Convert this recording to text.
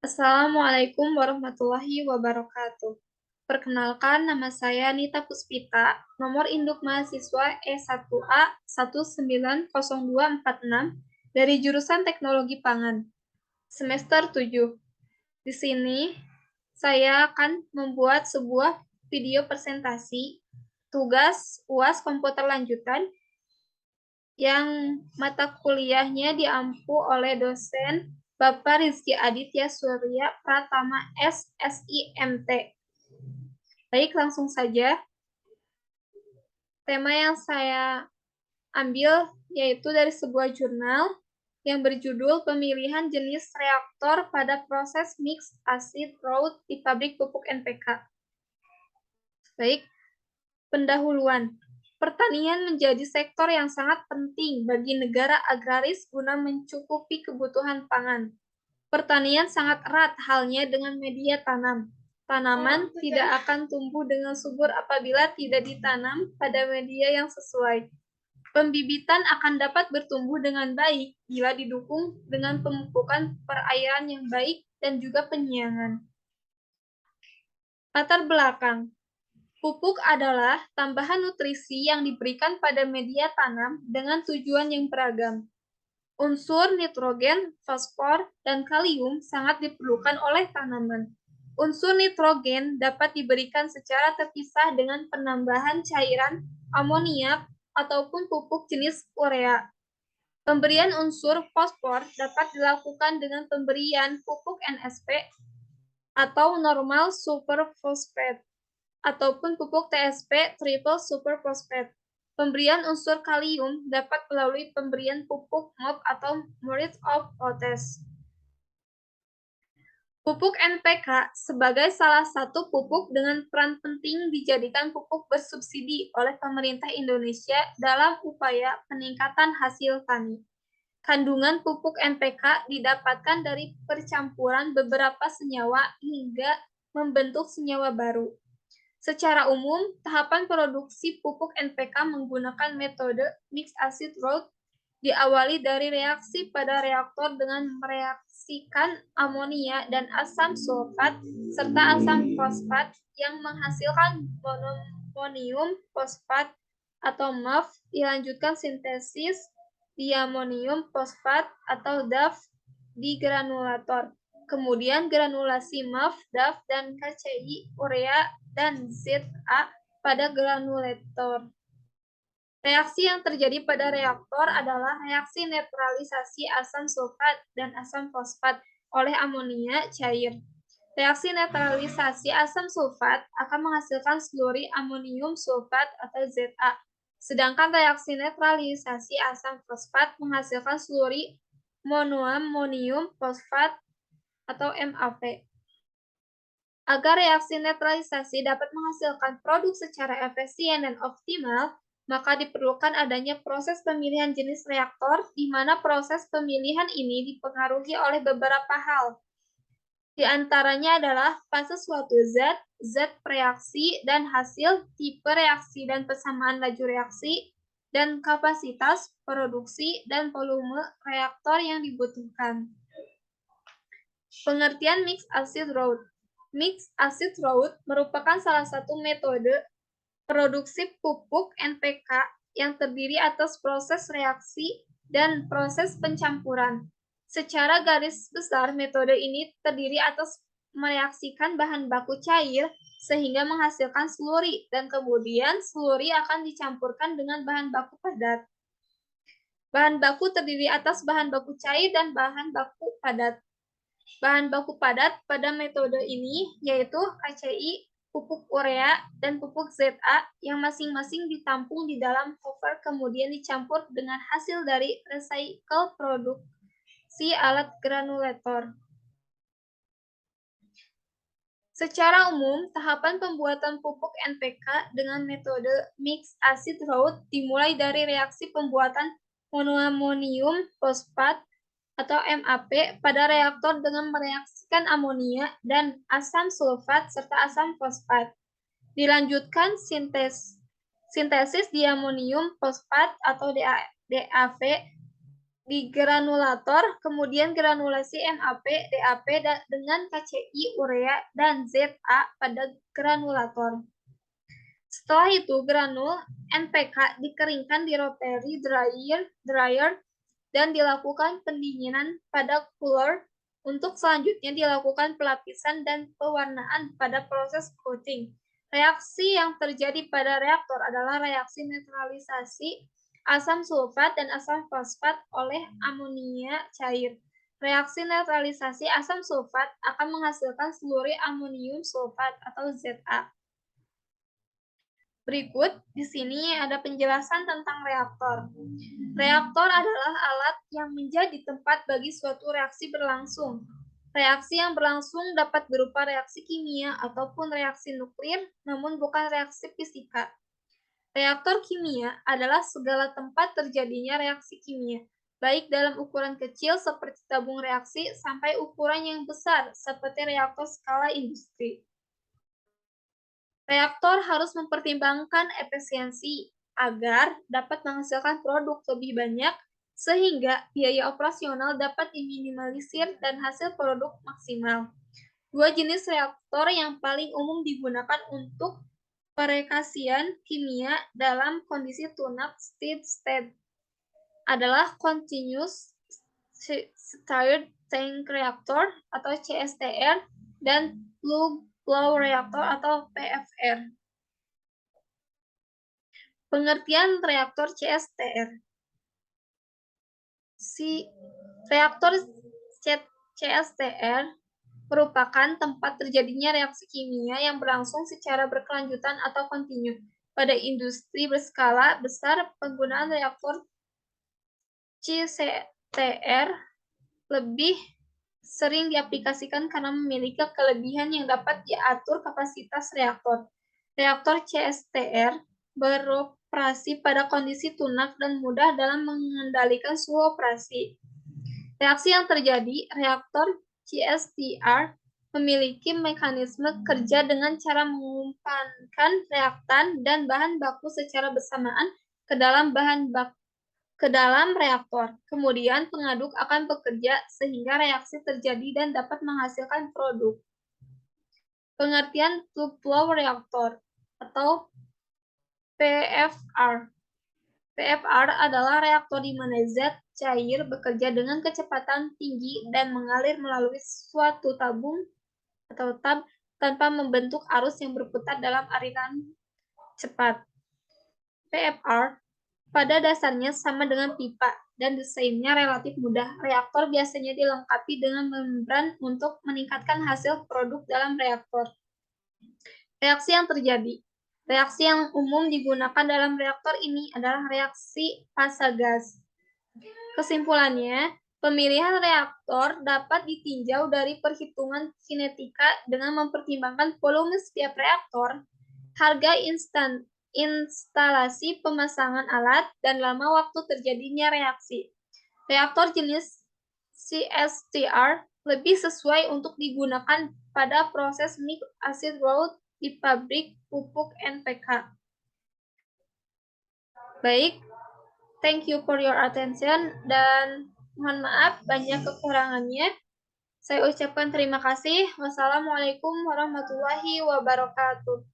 Assalamualaikum warahmatullahi wabarakatuh. Perkenalkan, nama saya Nita Puspita, nomor induk mahasiswa E1A 1902446 dari jurusan Teknologi Pangan, semester 7. Di sini, saya akan membuat sebuah video presentasi tugas UAS komputer lanjutan yang mata kuliahnya diampu oleh dosen Bapak Rizky Aditya Surya Pratama SSIMT. Baik, langsung saja. Tema yang saya ambil yaitu dari sebuah jurnal yang berjudul Pemilihan Jenis Reaktor pada Proses Mixed Acid Route di Pabrik Pupuk NPK. Baik, pendahuluan. Pertanian menjadi sektor yang sangat penting bagi negara agraris guna mencukupi kebutuhan pangan. Pertanian sangat erat halnya dengan media tanam. Tanaman tidak akan tumbuh dengan subur apabila tidak ditanam pada media yang sesuai. Pembibitan akan dapat bertumbuh dengan baik bila didukung dengan pemupukan perairan yang baik dan juga penyiangan. Latar belakang. Pupuk adalah tambahan nutrisi yang diberikan pada media tanam dengan tujuan yang beragam. Unsur nitrogen, fosfor, dan kalium sangat diperlukan oleh tanaman. Unsur nitrogen dapat diberikan secara terpisah dengan penambahan cairan amoniak ataupun pupuk jenis urea. Pemberian unsur fosfor dapat dilakukan dengan pemberian pupuk NSP atau normal superphosphate ataupun pupuk TSP triple superphosphate. Pemberian unsur kalium dapat melalui pemberian pupuk MOP atau Murids of Potash. Pupuk NPK sebagai salah satu pupuk dengan peran penting dijadikan pupuk bersubsidi oleh pemerintah Indonesia dalam upaya peningkatan hasil tani. Kandungan pupuk NPK didapatkan dari percampuran beberapa senyawa hingga membentuk senyawa baru. Secara umum, tahapan produksi pupuk NPK menggunakan metode mixed acid route diawali dari reaksi pada reaktor dengan mereaksikan amonia dan asam sulfat serta asam fosfat yang menghasilkan monoammonium fosfat atau MAF, dilanjutkan sintesis diamonium fosfat atau DAF di granulator. Kemudian granulasi MAF, DAF, dan KCI urea dan ZA pada granulator. Reaksi yang terjadi pada reaktor adalah reaksi netralisasi asam sulfat dan asam fosfat oleh amonia cair. Reaksi netralisasi asam sulfat akan menghasilkan sluri amonium sulfat atau ZA, sedangkan reaksi netralisasi asam fosfat menghasilkan sluri monoammonium fosfat atau MAF. Agar reaksi netralisasi dapat menghasilkan produk secara efisien dan optimal, maka diperlukan adanya proses pemilihan jenis reaktor, di mana proses pemilihan ini dipengaruhi oleh beberapa hal. Di antaranya adalah fase suatu zat, zat reaksi dan hasil, tipe reaksi dan persamaan laju reaksi, dan kapasitas, produksi, dan volume reaktor yang dibutuhkan. Pengertian mixed acid route. Mixed acid route merupakan salah satu metode produksi pupuk NPK yang terdiri atas proses reaksi dan proses pencampuran. Secara garis besar, metode ini terdiri atas mereaksikan bahan baku cair sehingga menghasilkan sluri, dan kemudian sluri akan dicampurkan dengan bahan baku padat. Bahan baku terdiri atas bahan baku cair dan bahan baku padat. Bahan baku padat pada metode ini yaitu KCI, pupuk urea, dan pupuk ZA yang masing-masing ditampung di dalam cover kemudian dicampur dengan hasil dari recycle produksi alat granulator. Secara umum, tahapan pembuatan pupuk NPK dengan metode mixed acid route dimulai dari reaksi pembuatan monoammonium fosfat atau MAP pada reaktor dengan mereaksikan amonia dan asam sulfat serta asam fosfat. Dilanjutkan sintesis diamonium fosfat atau DAV di granulator, kemudian granulasi MAP, DAP dengan KCI urea dan ZA pada granulator. Setelah itu, granul NPK dikeringkan di rotary dryer dan dilakukan pendinginan pada cooler untuk selanjutnya dilakukan pelapisan dan pewarnaan pada proses coating. Reaksi yang terjadi pada reaktor adalah reaksi neutralisasi asam sulfat dan asam fosfat oleh amonia cair. Reaksi neutralisasi asam sulfat akan menghasilkan sluri amonium sulfat atau ZA. Berikut di sini ada penjelasan tentang reaktor. Reaktor adalah alat yang menjadi tempat bagi suatu reaksi berlangsung. Reaksi yang berlangsung dapat berupa reaksi kimia ataupun reaksi nuklir, namun bukan reaksi fisika. Reaktor kimia adalah segala tempat terjadinya reaksi kimia, baik dalam ukuran kecil seperti tabung reaksi sampai ukuran yang besar seperti reaktor skala industri. Reaktor harus mempertimbangkan efisiensi agar dapat menghasilkan produk lebih banyak sehingga biaya operasional dapat diminimalisir dan hasil produk maksimal. Dua jenis reaktor yang paling umum digunakan untuk perekasian kimia dalam kondisi tune-up state adalah Continuous Stirred Tank Reactor atau CSTR dan Plug Flow Reactor atau PFR. Pengertian reaktor CSTR. Reaktor CSTR merupakan tempat terjadinya reaksi kimia yang berlangsung secara berkelanjutan atau kontinu. Pada industri berskala besar, penggunaan reaktor CSTR lebih sering diaplikasikan karena memiliki kelebihan yang dapat diatur kapasitas reaktor. Reaktor CSTR beroperasi pada kondisi tunak dan mudah dalam mengendalikan suhu operasi. Reaksi yang terjadi, reaktor CSTR memiliki mekanisme kerja dengan cara mengumpankan reaktan dan bahan baku secara bersamaan ke dalam reaktor. Kemudian pengaduk akan bekerja sehingga reaksi terjadi dan dapat menghasilkan produk. Pengertian Plug Flow Reactor atau PFR. PFR adalah reaktor di mana zat cair bekerja dengan kecepatan tinggi dan mengalir melalui suatu tabung atau tab tanpa membentuk arus yang berputar dalam aliran cepat. PFR pada dasarnya sama dengan pipa dan desainnya relatif mudah. Reaktor biasanya dilengkapi dengan membran untuk meningkatkan hasil produk dalam reaktor. Reaksi yang terjadi. Reaksi yang umum digunakan dalam reaktor ini adalah reaksi fasa gas. Kesimpulannya, pemilihan reaktor dapat ditinjau dari perhitungan kinetika dengan mempertimbangkan volume setiap reaktor, harga instalasi pemasangan alat, dan lama waktu terjadinya reaksi. Reaktor jenis CSTR lebih sesuai untuk digunakan pada proses mix acid route di pabrik pupuk NPK. Baik, thank you for your attention dan mohon maaf banyak kekurangannya. Saya ucapkan terima kasih. Wassalamualaikum warahmatullahi wabarakatuh.